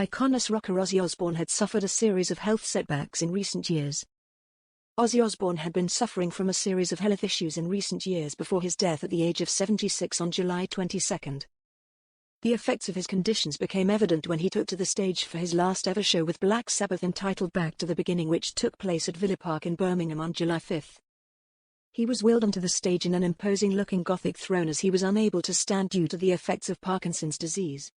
Iconous rocker Ozzy Osbourne had suffered a series of health setbacks in recent years. Ozzy Osbourne had been suffering from a series of health issues in recent years before his death at the age of 76 on July 22. The effects of his conditions became evident when he took to the stage for his last ever show with Black Sabbath entitled Back to the Beginning, which took place at Villa Park in Birmingham on July 5. He was wheeled onto the stage in an imposing-looking Gothic throne as he was unable to stand due to the effects of Parkinson's disease.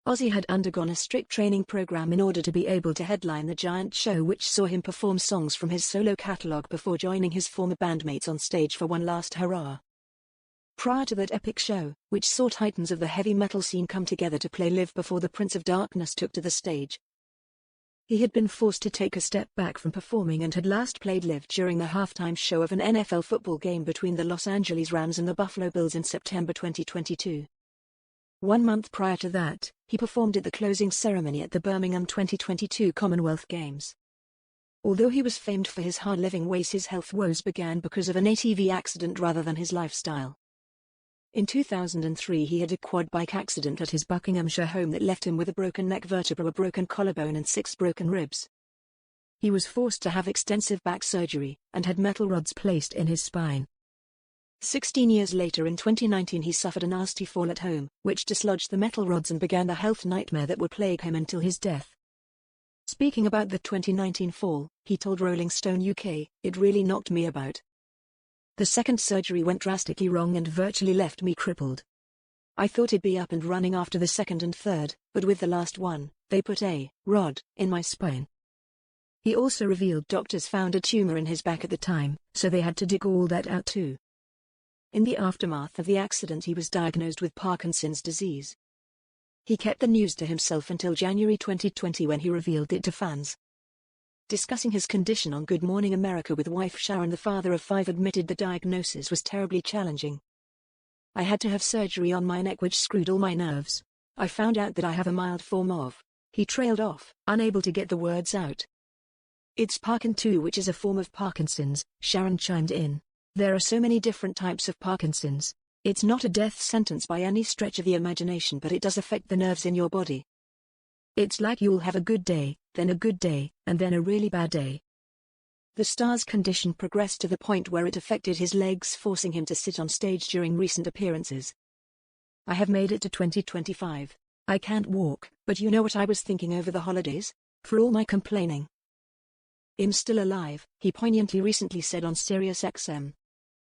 Ozzy had undergone a strict training program in order to be able to headline the giant show, which saw him perform songs from his solo catalogue before joining his former bandmates on stage for one last hurrah. Prior to that epic show, which saw titans of the heavy metal scene come together to play live before the Prince of Darkness took to the stage, he had been forced to take a step back from performing and had last played live during the halftime show of an NFL football game between the Los Angeles Rams and the Buffalo Bills in September 2022. 1 month prior to that, he performed at the closing ceremony at the Birmingham 2022 Commonwealth Games. Although he was famed for his hard-living ways, his health woes began because of an ATV accident rather than his lifestyle. In 2003 he had a quad bike accident at his Buckinghamshire home that left him with a broken neck vertebra, a broken collarbone and 6 broken ribs. He was forced to have extensive back surgery, and had metal rods placed in his spine. 16 years later in 2019 he suffered a nasty fall at home, which dislodged the metal rods and began the health nightmare that would plague him until his death. Speaking about the 2019 fall, he told Rolling Stone UK, "It really knocked me about. The second surgery went drastically wrong and virtually left me crippled. I thought I'd be up and running after the second and third, but with the last one, they put a rod in my spine." He also revealed doctors found a tumor in his back at the time, so they had to dig all that out too. In the aftermath of the accident he was diagnosed with Parkinson's disease. He kept the news to himself until January 2020 when he revealed it to fans. Discussing his condition on Good Morning America with wife Sharon, the father of 5 admitted the diagnosis was terribly challenging. "I had to have surgery on my neck which screwed all my nerves. I found out that I have a mild form of..." He trailed off, unable to get the words out. "It's Parkin 2, which is a form of Parkinson's," Sharon chimed in. "There are so many different types of Parkinson's. It's not a death sentence by any stretch of the imagination, but it does affect the nerves in your body. It's like you'll have a good day, then a good day, and then a really bad day." The star's condition progressed to the point where it affected his legs, forcing him to sit on stage during recent appearances. "I have made it to 2025. I can't walk, but you know what I was thinking over the holidays? For all my complaining, I'm still alive," he poignantly recently said on Sirius XM.